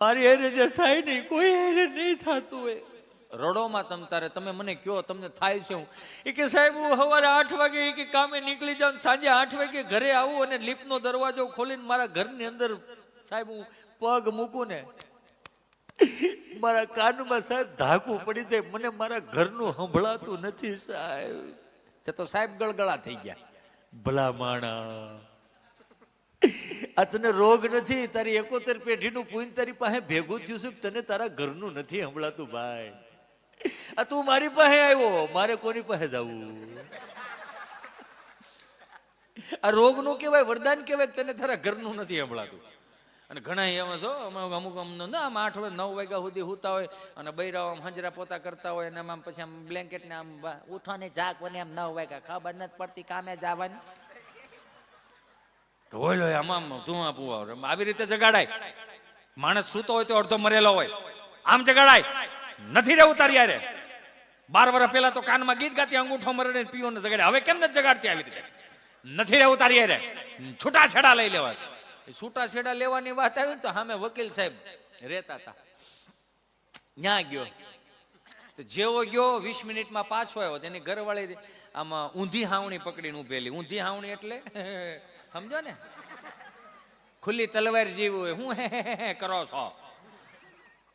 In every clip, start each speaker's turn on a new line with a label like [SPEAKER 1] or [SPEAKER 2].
[SPEAKER 1] મારી હારે જે થાય નહીં કોઈ હારે નહીં થતું હોય. રડોમાં તમ તારે તમે મને કયો તમને થાય છે હું? એ કે સાહેબ હું સવારે 8 વાગે કે કામે નીકળી જાઉં, સાંજે 8 વાગે ઘરે આવું અને લિફ્ટનો દરવાજો ખોલીને મારા ઘરની અંદર સાહેબ હું પગ મૂકું ને મારા કાનમાં સાહેબ ધાકું પડી જાય, મને મારા ઘરનું સંભળાતું નથી સાહેબ. તે તો સાહેબ ગળગળા થઈ ગયા. ભલા માણા, આ તને રોગ નથી, તારી 71 પેઢીનું પૂન તારી પાસે ભેગું થયું છે, તને તારા ઘરનું નથી સંભળાતું ભાઈ. આ તું મારી પાસે આવ્યો, મારે કોની પાસે જવું? આ રોગનું કહેવાય, વરદાન કહેવાય, તને તારા ઘરનું નથી સંભળાતું. અને ઘણા એમાં જો અમુક ના આમ 8 વાગે 9 વાગ્યા સુધી સૂતા હોય અને બૈરાઓ આમ હંજરા પોતા કરતા હોય અને આમ પછી આમ બ્લેન્કેટ ને આમ ઉઠવાની જાગવાની આમ 9 વાગ્યા ખબર નથી પડતી કામે જવાની. તો હોય લો આમ ધુઆ પુઆ આવી રીતે જગાડાય. માણસ સૂતો હોય તો અડધો મરેલો હોય, આમ જગાડાય નથી રહેવું તારી યારે. 12 વર્ષ પહેલા તો કાનમાં ગીત ગાતી અંગૂઠો મરે પીઓ ને જગાડે, હવે કેમ નથી જગાડતી આવી રીતે? નથી રહેવું તારી યારે, છૂટા છેડા લઈ લેવા. છૂટા છેડા લેવાની વાત આવી ને તો સામે વકીલ સાહેબ રહેતા હતા, ત્યાં ગયો. જેવો ગયો 20 મિનિટમાં પાછો આવ્યો. તેની ઘરવાળી આમાં ઊંધી હાવણી પકડીને ઉભેલી. ઊંધી હાવણી એટલે સમજો ને, ખુલ્લી તલવાર જેવું હોય. હું હે કરો છો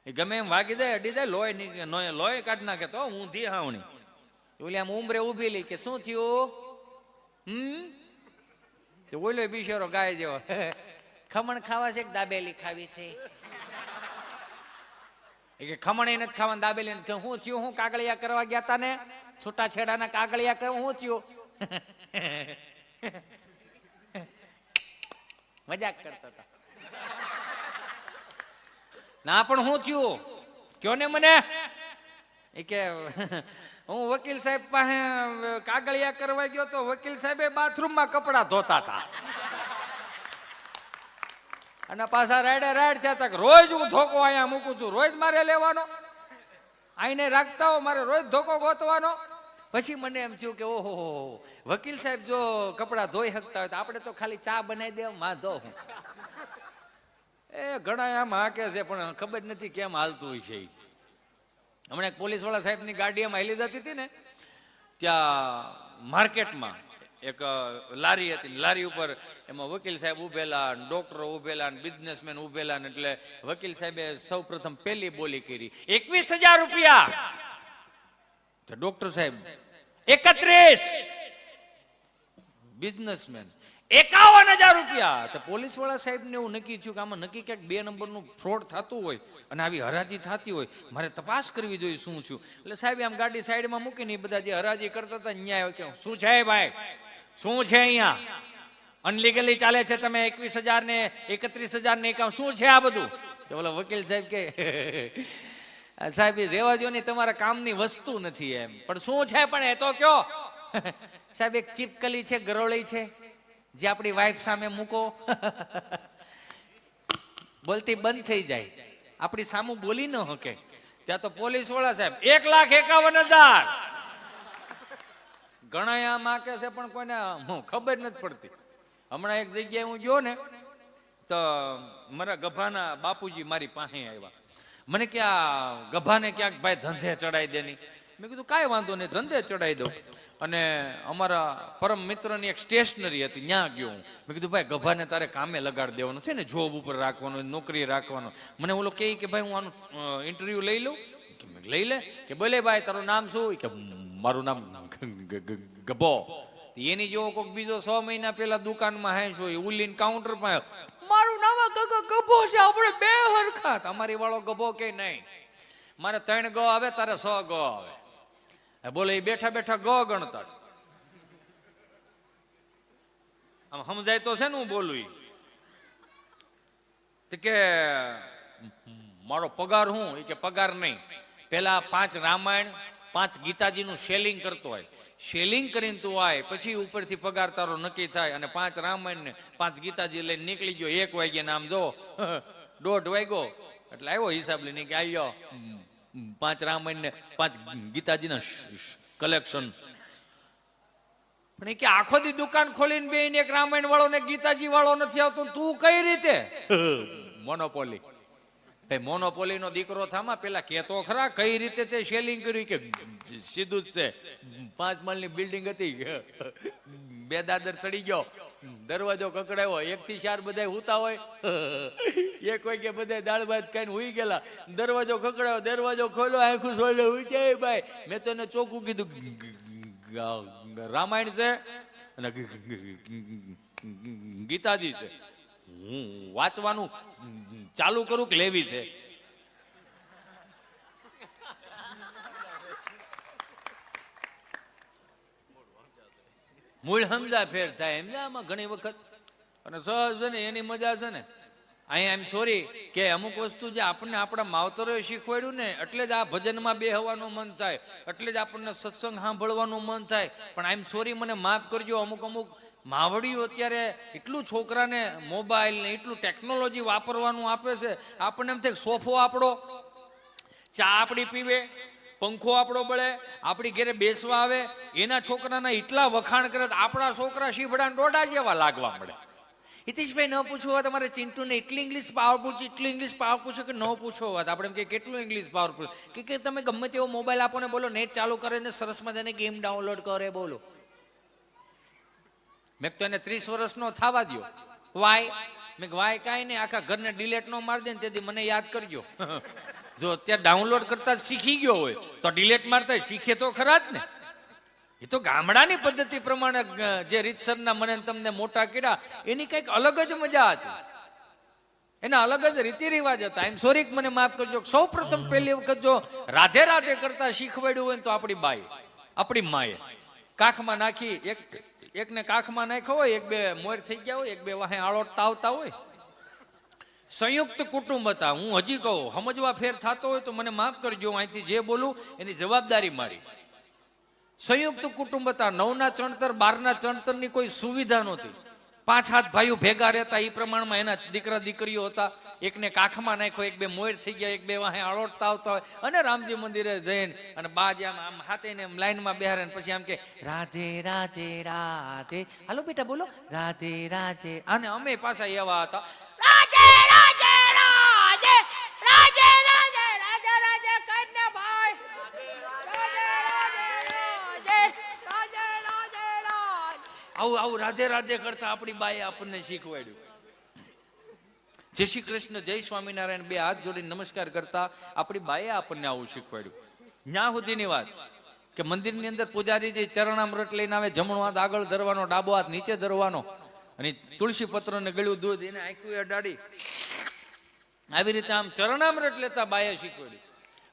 [SPEAKER 1] એ ગમે એમ વાગી દે, અડી દે, લોહી કાઢી નાખે. તો ઊંધી હાવણી ઓલી આમ ઉંમરે ઉભેલી કે શું થયું? તો બોલ્યો બિચારો ગાય જેવો, ખમણ ખાવા છે કે દાબેલી ખાવી છે? કે ખમણ નથી ખાવા, દાબેલી નથી. હું થયું? હું કાગળિયા કરવા ગયા તા ને, છૂટા છેડાના કાગળિયા કરવા. હું થયું? મજાક કરતા હતા. ના પણ હું થયું કયો ને મને? એ કે હું વકીલ સાહેબ પાસે કાગળિયા કરવા ગયો તો વકીલ સાહેબે બાથરૂમમાં કપડા ધોતા હતા અને પાછા રાડે રાડ થયા હતા. રોજ હું ધોકો અહીંયા મૂકું છું, રોજ મારે લેવાનો, આઈને રાખતા હો, મારે રોજ ધોકો ગોતવાનો. પછી મને એમ થયું કે ઓહો વકીલ સાહેબ જો કપડા ધોઈ શકતા હોય તો આપણે તો ખાલી ચા બનાવી દે, માં ધો. એ ઘણા આમ હાકે છે પણ ખબર નથી કેમ હાલતું હોય છે. હમણાં એક પોલીસ વાળા સાહેબની ગાડી એમ હાલી જતી હતી ને, ત્યાં માર્કેટમાં એક લારી હતી. લારી ઉપર એમાં વકીલ સાહેબ ઉભેલા, ડોક્ટરો ઉભેલા, બિઝનેસમેન ઉભેલા. એટલે વકીલ સાહેબે સૌ પ્રથમ પેલી બોલી કરી 21,000 રૂપિયા. તો ડોક્ટર સાહેબ 31, બિઝનેસમેન 51,000 રૂપિયા. તો પોલીસ વાળા સાહેબ ને એવું નક્કી થયું કે આમાં નક્કી ક્યાંક 2 નંબરનું ફ્રોડ થતું હોય અને આવી હરાજી થતી હોય, મારે તપાસ કરવી જોઈએ શું છું. એટલે સાહેબ આમ ગાડી સાઈડમાં મૂકીને બધા જે હરાજી કરતા હતા ન્યાય કે શું છે ભાઈ, શું છે અહીંયા અનલીગલી ચાલે છે, તમે 21,000 ને 31,000 ને 51 શું છે આ બધું? તો બોલો વકીલ સાહેબ કે સાહેબ રેવા દો ને, તમારા કામની વસ્તુ નથી એમ. પણ શું છે પણ એ તો કયો? સાહેબ એક ચીપકલી છે, ગરોળી છે, જે આપણી વાઈફ સામે મૂકો બોલતી બંધ થઈ જાય, આપણી સામું બોલી ન શકે. ત્યાં તો પોલીસ વાળા સાહેબ 1,51,000. ઘણા આમ આકે છે પણ કોઈને ખબર નથી પડતી. હમણાં એક જગ્યાએ હું ગયો ને તો મારા ગભાના બાપુજી મારી પાસે આવ્યા. મને કે આ ગભાને ક્યાંક ભાઈ ધંધે ચડાઈ દે ની. મેં કીધું કાંઈ વાંધો નહીં, ધંધે ચડાઈ દો. અને અમારા પરમ મિત્રની એક સ્ટેશનરી હતી, ત્યાં ગયો હું. મેં કીધું ભાઈ ગભાને તારે કામે લગાડી દેવાનો છે ને, જોબ ઉપર રાખવાનો, નોકરી રાખવાનો. મને ઓલો કહે કે ભાઈ હું આનું ઇન્ટરવ્યુ લઈ લઉં. લઈ લે. કે બોલે ભાઈ તારું નામ શું? કે મારું નામ ગભો. એની જેવો કોઈક બીજો 6 મહિના પહેલા દુકાનમાં હાંસ હોય, ઉલીન કાઉન્ટર પર મારું નામ ગભો છે, આપણે બે હરખા. તમારી વાળો ગભો કે નહીં, મારે 3 ગ આવે, તારે 100 ગ આવે. બોલે એ બેઠા બેઠા ગ ગણતા. આમ સમજાય તો છે ને હું બોલું કે મારો પગાર હું? કે પગાર નહીં, પેલા 5 રામાયણ 5 ગીતાજીનું સેલિંગ કરતો હોય, સેલિંગ કરીને તું આય, પછી ઉપરથી પગાર તારો નક્કી થાય. અને 5 રામાયણ ને 5 ગીતાજી લઈને નીકળી ગયો 1 વાગ્યે ને આમ જો 1:30 વાગ્યો એટલે આવ્યો હિસાબ લઈને કે આવ્યો 5 રામાયણ ને 5 ગીતાજીના કલેક્શન. પણ એ કે આખો દી દુકાન ખોલીને બેહીને એક રામાયણ વાળો ને ગીતાજી વાળો નથી આવતો, તું કઈ રીતે? મોનોપોલી. ભાઈ મોનોપોલી નો દીકરો થામા પેલા કેતો ખરા કઈ રીતે તે સેલિંગ કર્યું કે સીધું જ છે 5 માળની બિલ્ડિંગ હતી, 2 દાદર ચડી ગયો, દરવાજો કકડાયો, 1 થી 4 બધા હુતા હોય, એક હોય કે બધા દાળ ભાત ખાઈને હુઈ ગયેલા, દરવાજો કકડાયો, દરવાજો ખોલ્યો, આંખું સોલ્યો, ઉચાય ભાઈ મેં તો એને ચોખ્ખું કીધું રામાયણ છે અને ગીતાજી છે, હું વાંચવાનું ચાલુ કરું કે લેવી છે? મૂળ સમજા ફેર થાય એમ આમાં ઘણી વખત. અને સહજ છે ને એની મજા છે ને. અહીંયા એમ સોરી કે અમુક વસ્તુ જે આપણને આપણા માવતરોએ શીખવાડ્યું ને એટલે જ આ ભજનમાં બેહવાનું મન થાય, એટલે જ આપણને સત્સંગ સાંભળવાનું મન થાય. પણ આઈ એમ સોરી, મને માફ કરજો, અમુક માવડીઓ અત્યારે એટલું છોકરાને મોબાઈલ ને એટલું ટેકનોલોજી વાપરવાનું આપે છે, આપણને એમ થાય સોફો આપણો, ચા આપણી પીવે, પંખો આપણો બળે, આપણી ઘરે બેસવા આવે, એના છોકરાના એટલા વખાણ કરે, આપણા છોકરા શીભડા ડોડા જેવા લાગવા મળે. હિતેશભાઈ ન પૂછો તમારે ચિંટુને એટલી ઇંગ્લિશ પાવરફુલ છે, એટલું ઇંગ્લિશ પાવરફુલ છે કે ન પૂછો વાત. આપણે એમ કે કેટલું ઇંગ્લિશ પાવરફુલ કે તમે ગમે તેવો મોબાઈલ આપો ને બોલો નેટ ચાલુ કરે ને સરસ મજાને ગેમ ડાઉનલોડ કરે, બોલો. મેં તો એને 30 વર્ષનો થવા દો. વાય? મેં વાય કાંઈ નહીં, આખા ઘરને ડિલેટ નો મારી દે ને તેથી મને યાદ કરજો. જો અત્યારે ડાઉનલોડ કરતા શીખી ગયો હોય તો ડિલેટ મારતા શીખે તો ખરા જ ને. એ તો ગામડાની પદ્ધતિ પ્રમાણે જે રીતસરના મને તમને મોટા કર્યા એની કંઈક અલગ જ મજા હતી, એના અલગ જ રીતિ રિવાજ હતા. આઈ એમ સોરી, મને માફ કરજો. સૌ પ્રથમ પહેલી વખત જો રાધે રાધે કરતા શીખવાડ્યું હોય તો આપણી બાઈ, આપણી માએ કાખમાં નાખી, એકને કાખમાં નાખ્યો હોય, 1-2 મોર થઈ ગયા હોય, 1-2 વાહે આળોટતા આવતા હોય. સંયુક્ત કુટુંબ હતા. હું હજી કહું, સમજવા ફેર થતો હોય તો મને માફ કરજો, અહીંથી જે બોલું એની જવાબદારી મારી. સંયુક્ત કુટુંબ હતા. 9ના ચણતર 12ના ચણતરની કોઈ સુવિધા નહોતી. 5 ભાઈઓ ભેગા રહેતા, એ પ્રમાણમાં એના દીકરા દીકરીઓ હતા. એકને કાખમાં નાખ્યો, 1-2 મોર થઈ ગયા, 1-2 વાહે આળોટતા આવતા હોય, અને રામજી મંદિરે જઈને અને બાજ આમ હાથે ને લાઈનમાં બેહારે પછી આમ કે રાધે રાધે રાધે, હાલો બેટા બોલો રાધે રાધે. અને અમે પાછા એવા હતા, રાધે રાધે રાધે રાધે રાધે રાધે રાધે કન્યા ભાઈ, આવું રાધે રાધે કરતા આપણી બાએ આપણને શીખવાડ્યું. જય શ્રી કૃષ્ણ, જય સ્વામિનારાયણ 2 હાથ જોડીને નમસ્કાર કરતા આપણી બાએ આપણને આવું શીખવાડ્યું. ન્યા સુધીની વાત કે મંદિરની અંદર પૂજારીજી ચરણામૃત લઈને આવે, જમણો હાથ આગળ ધરવાનો, ડાબો હાથ નીચે ધરવાનો, અને તુલસી પત્ર ને ગળ્યું દૂધ એને આંખું અડાડી આવી રીતે આમ ચરણામૃત લેતા બાએ શીખવાડ્યું.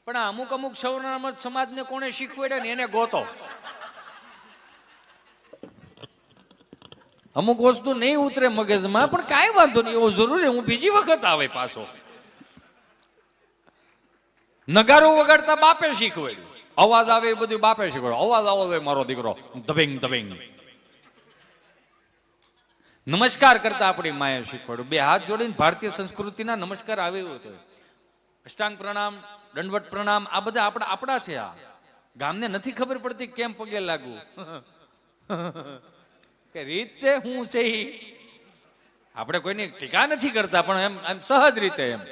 [SPEAKER 1] પણ આ અમુક સૌરામૃત સમાજને કોણે શીખવાડ્યા ને એને ગોતો. અમુક વસ્તુ નહીં ઉતરે મગજમાં, પણ કાંઈ વાંધો નહીં, એવો જરૂરી હું બીજી વખત આવે પાછો. નગારો વગાડતા બાપે શીખવાડ્યું, અવાજ આવે એ બધું બાપે શીખવાડ્યું. અવાજ આવો મારો દીકરો ધબેંગ ધબેંગ. નમસ્કાર કરતા આપણી માએ શીખવાડ્યું. 2 હાથ જોડીને ભારતીય સંસ્કૃતિના નમસ્કાર આવે એવું હતો. અષ્ટાંગ પ્રણામ, દંડવત પ્રણામ, આ બધા આપણા છે. આ ગામને નથી ખબર પડતી કેમ પગે લાગવું, કે રીત છે હું છે. આપણે કોઈની ટીકા નથી કરતા, પણ એમ સહજ રીતે એમ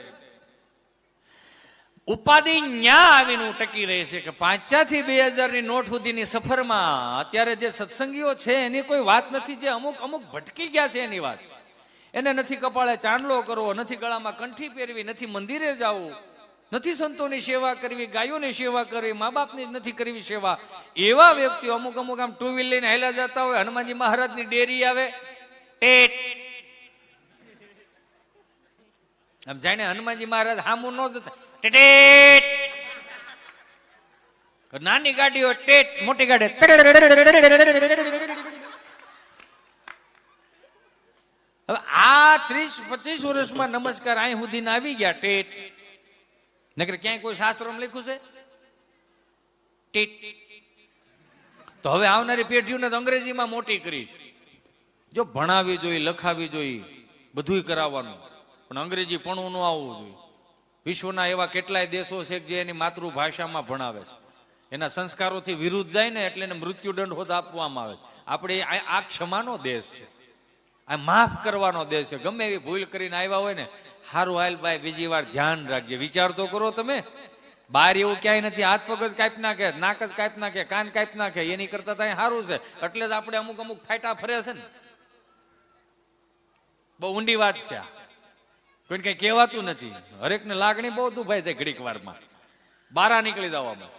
[SPEAKER 1] ઉપાધિ ન્યા આવીને ટકી રહે છે કે 5 થી 2000 ની નોટ સુધીની સફરમાં અત્યારે જે સત્સંગીઓ છે એની કોઈ વાત નથી. જે અમુક ભટકી ગયા છે એની વાત. એને નથી કપાળે ચાંદલો કરવો, નથી ગળામાં કંઠી પહેરવી, નથી મંદિરે જવું, નથી સંતોની સેવા કરવી, ગાયોની સેવા કરવી, મા બાપની નથી કરવી સેવા. એવા વ્યક્તિઓ અમુક આમ 2 વ્હીલ લઈને હેલા જતા હોય, હનુમાનજી મહારાજની ડેરી આવે, ટેટ આમ જાણે હનુમાનજી મહારાજ હામું ન જતા, ટેટ. નાની ગાડી હોય ટેટ, મોટી ગાડી હવે આ 30-25 વર્ષમાં નમસ્કાર અહીં સુધી આવી ગયા ટેટ. નકર ક્યાંય કોઈ શાસ્ત્રમાં લખ્યું છે ટેટ? તો હવે આવનારી પેઢીઓને અંગ્રેજીમાં મોટી કરીશ. જો ભણાવી જોઈએ, લખાવી જોઈએ, બધું કરાવવાનું, પણ અંગ્રેજી પણ ન આવવું જોઈએ. વિશ્વના એવા કેટલાય દેશો છે જે એની માતૃભાષામાં ભણાવે છે. એના સંસ્કારોથી વિરુદ્ધ જાય ને એટલે એને મૃત્યુદંડ હોત આપવામાં આવે. આપણે આ ક્ષમાનો દેશ છે, આ માફ કરવાનો દેશ છે. ગમે એવી ભૂલ કરીને આવ્યા હોય ને, હારું હાલ ભાઈ બીજી વાર ધ્યાન રાખજે. વિચાર તો કરો તમે, બહાર એવું ક્યાંય નથી. હાથ પગ જ કાપી નાખે, નાક જ કાપી નાખે, કાન કાપી નાખે, એની કરતા ત્યાં સારું છે. એટલે જ આપણે અમુક અમુક ફાયટા ફરે છે ને. બહુ ઊંડી વાત છે આ, કોઈને કઈ કહેવાતું નથી. હરેકને લાગણી બહુ દુભાઈ થાય ઘડીક વારમાં, બારા નીકળી જવામાં.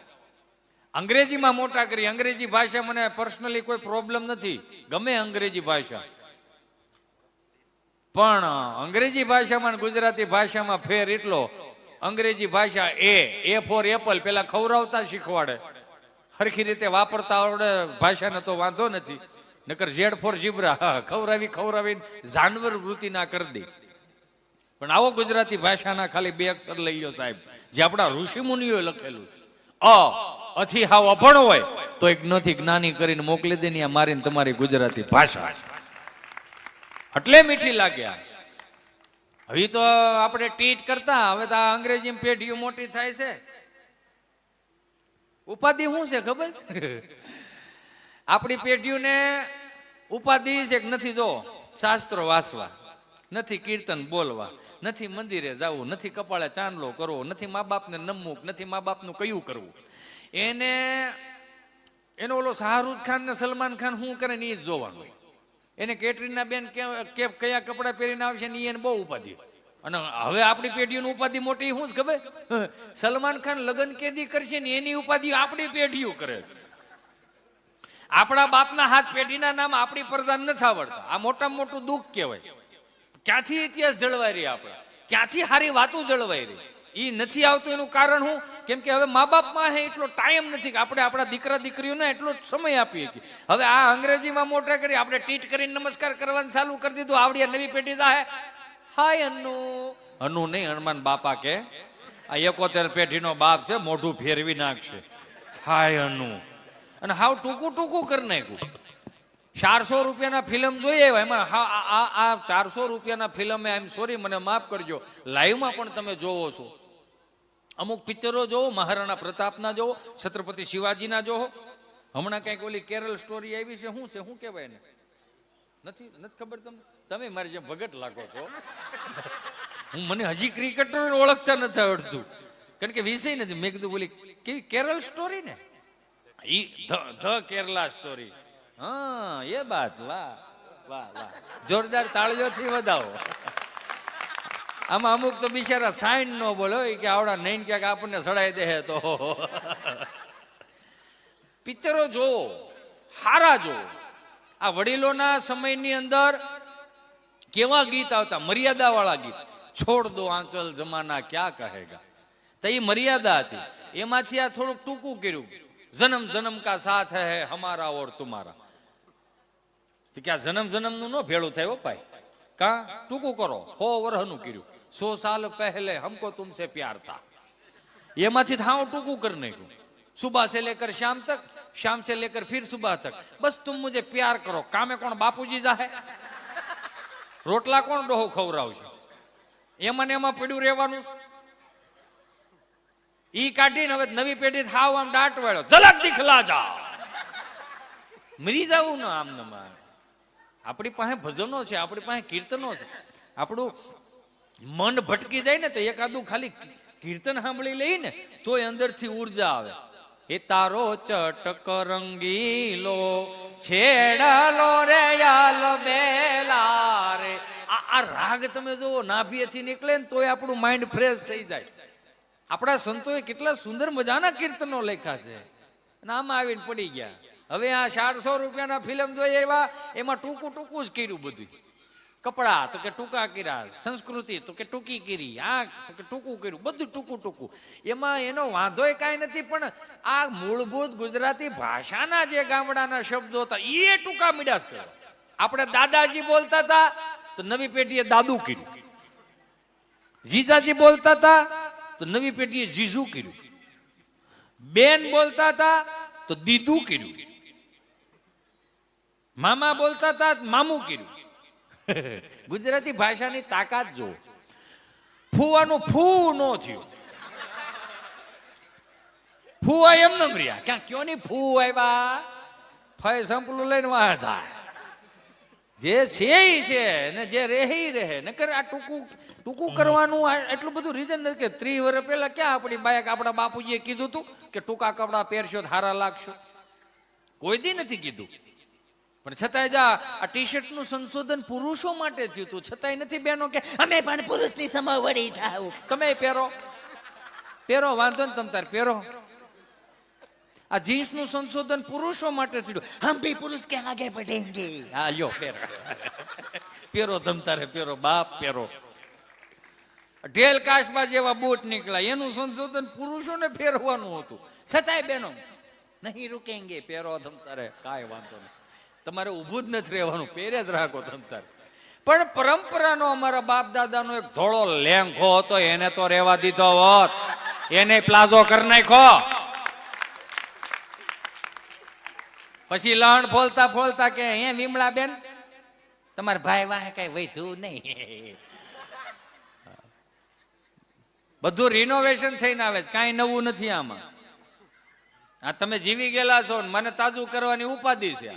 [SPEAKER 1] અંગ્રેજીમાં મોટા કરી. અંગ્રેજી ભાષા મને પર્સનલી કોઈ પ્રોબ્લેમ નથી, ગમે અંગ્રેજી ભાષા, પણ અંગ્રેજી ભાષામાં ગુજરાતી ભાષામાં ફેર એટલો. અંગ્રેજી ભાષા એ ફોર એપલ પેલા ખવડાવતા શીખવાડે, સરખી રીતે વાપરતા આવડે ભાષાને તો વાંધો નથી. નકર ઝેડ ફોર ઝીબ્રા ખવડાવીને જાનવર વૃત્તિ ના કરી દે. પણ આવો ગુજરાતી ભાષાના ખાલી 2 અક્ષર લઈ લો સાહેબ, જે આપણા ઋષિ મુનિઓએ લખેલું. અથી હાવ અભણ હોય તો એક નથી જ્ઞાની કરીને મોકલી દે ને, મારીને તમારી ગુજરાતી ભાષા એટલે મીઠી લાગ્યા. હવે તો આપણે ટીટ કરતા, હવે તો અંગ્રેજી પેઢીઓ મોટી થાય છે. ઉપાધિ શું છે ખબર? આપણી પેઢીઓને ઉપાધિ છે કે નથી જો શાસ્ત્રો વાંચવા, નથી કીર્તન બોલવા, નથી મંદિરે જવું, નથી કપાળે ચાંદલો કરવો, નથી મા બાપને નમવું, નથી મા બાપનું કયું કરવું. એનો ઓલો શાહરૂખ ખાન ને સલમાન ખાન શું કરે ને એ જ જોવાનું. એને કેટરીના બેન કયા કપડા પહેરીને આવશે ને એને બહુ ઉપાધિ. અને હવે આપણી પેઢીઓની ઉપાધિ મોટી શું ખબર? સલમાન ખાન લગ્ન કેદી કરશે ને એની ઉપાધિ આપણી પેઢીઓ કરે. આપણા બાપના હાથ પેઢીના નામ આપણી પ્રધાન નથી આવડતા. આ મોટામાં મોટું દુઃખ કહેવાય. ક્યાંથી ઇતિહાસ જળવાઈ રહી, આપણે ક્યાંથી સારી વાતો જળવાઈ રહી, એ નથી આવતું. એનું કારણ શું? કેમ કે હવે મા બાપમાં એટલો ટાઈમ નથી કે આપણે આપણા દીકરા દીકરીઓને એટલો સમય આપીએ. હવે આ અંગ્રેજીમાં મોટા કરી આપણે ટીટ કરીને નમસ્કાર કરવાનું ચાલુ કરી દીધું. આવડી નવી પેઢી થાય હાય અનુ નહીં, હનુમાન બાપા કે આ 71 પેઢીનો બાપ છે, મોઢું ફેરવી નાખશે. હાય અનુ, અને હાવ ટૂંકું ટૂંકું કરી નાખ્યું. 400 રૂપિયાના ફિલ્મ જોઈએ એમાં આ 400 રૂપિયાના ફિલ્મ, આઈ એમ સોરી મને માફ કરજો, લાઈવમાં પણ તમે જોવો છો. અમુક પિક્ચરો જોવો, મહારાણા પ્રતાપના જોવો, છત્રપતિ શિવાજીના જોવો. હમણાં કઈક ઓલી કેરળ સ્ટોરી આવી છે, શું કહેવાય ને, નથી ખબર તમને? તમે મારી જેમ ભગત લાગો છો. મને હજી ક્રિકેટર ઓળખતા નથી આવડતું, કારણ કે વિષય નથી. મેં કીધું બોલી કેવી કેરળ સ્ટોરી ને, ધ કેરલા સ્ટોરી. હા એ બાત, વાહ વાહ વાહ, જોરદાર તાળીઓથી વધાવો. આમાં અમુક તો બિચારા સાઈન નો બોલો કે આવડા નહીં ક્યાંક આપણને સડાઈ દે. તો પિક્ચરો જોવો, હારા જોવો. આ વડીલોના સમયની અંદર કેવા ગીત આવતા, મર્યાદા વાળા ગીત. છોડ દો આંચલ જમાના ક્યાં કહેગા, તો એ મર્યાદા હતી. એમાંથી આ થોડુંક ટૂંકું કર્યું. જન્મ જન્મ કા સાથ હૈ હમારા ઓર તુમારા. તો ક્યાં જન્મ જન્મ નું ન ભેળું થાય ભાઈ, કા ટૂંકું કરો. 100 વર્ષનું કર્યું. 100 સાલ પહેલે હમકો તુમસે પ્યાર થા, એમાંથી હાવ ટૂંકું કરી નાખ્યું. सुबह से लेकर शाम तक, शाम से लेकर फिर सुबह तक, बस तुम मुझे प्यार करो. कामे कोण बापूजी जाहे, रोटला कोण डोहो खवरावશે? એમાં ને એમાં પડ્યું રહેવાનું. ઈ કાઢીને હવે નવી પેઢી થાવ આમ દાટ વાળો, ઝલક દિખલા જા, મરી જાવું ને આમ ને. આપણી પાસે ભજનો છે, આપણી પાસે કીર્તનો છે. આપણું મન ભટકી જાય ને તો એકાદું ખાલી કીર્તન સાંભળી લઈને તોય અંદરથી ઉર્જા આવે. એ તારો ચટક રંગીલો છેડલો રે યાલ બેલા રે. આ રાગ તમે જુઓ, નાભીએથી નીકળે ને તોય આપણું માઇન્ડ ફ્રેશ થઈ જાય. આપણા સંતોએ કેટલા સુંદર મજાના કીર્તનો લખ્યા છે, અને આમાં આવીને પડી ગયા. હવે આ 400 રૂપિયાના ફિલ્મ જોઈએ એવા, એમાં ટૂંકું ટૂંકું જ કર્યું બધું. કપડા તો કે ટૂંકા કર્યા, સંસ્કૃતિ તો કે ટૂંકી કરી, આ તો કે ટૂંકું કર્યું, બધું ટૂંકું ટૂંકું. એમાં એનો વાંધો કાંઈ નથી, પણ આ મૂળભૂત ગુજરાતી ભાષાના જે ગામડાના શબ્દો હતા એ ટૂંકા મીડાસ કર્યા. આપણે દાદાજી બોલતા હતા તો નવી પેઢીએ દાદુ કર્યું, જીજાજી બોલતા હતા તો નવી પેઢીએ જીજુ કર્યું, બેન બોલતા હતા તો દીદુ કર્યું, મામા બોલતા હતા મામું કર્યું. ગુજરાતી ભાષાની તાકાત જો. ફૂવાનું ફૂ નો થયું, ફૂવા એમ નમ રહ્યા. ક્યાં કયો ની ફૂ આવ્યા, ફય સંપલું લઈને વાહ થાય. જે છે ઈ છે ને જે રહે ઈ રહે નકર આ ટૂંકું કરવાનું એટલું બધું રીઝન નથી કે 30 વર્ષ પહેલા ક્યાં આપણી બાયક આપણા બાપુજીએ કીધું હતું કે ટૂંકા કપડા પહેરશો તો હારા લાગશો? કોઈ દી નથી કીધું. પણ છતાંય આ ટી શર્ટ નું સંશોધન પુરુષો માટે થયું હતું, છતાંય નથી બેનો કે અમે પણ પુરુષની સમવડી થાવ. તમે પહેરો વાંધો ને, તમ તાર પહેરો. આ જીન્સ નું સંશોધન પુરુષો માટે થયું. હમ ભી પુરુષ કે આગે बढ़ेंगे. હા લ્યો પહેરો તમતારે પહેરો, બાપ પહેરો. ઢેલ કાશબા જેવા બૂટ નીકળ્યા, એનું સંશોધન પુરુષોને પહેરવાનું હતું, છતાંય બેનો નહીં રૂકેંગે, પહેરો તમતારે, કાંઈ વાંધો નહીં, તમારે ઊભું જ નથી રહેવાનું, પહેરે જ રાખો તમતારે. પણ પરંપરાનો અમારા બાપ દાદાનો એક ધોળો લેંઘો હતો, એને તો રહેવા દીધો હોત, એને પ્લાઝો કરી નાખ્યો. પછી લણ ફોલતા ફોલતા કે હે વિમળા બેન તમારા ભાઈ વાહે કઈ વૈધું નહીં. બધું રિનોવેશન થઈને આવે છે, કાંઈ નવું નથી આમાં. આ તમે જીવી ગયેલા છો ને મને તાજું કરવાની ઉપાધિ છે.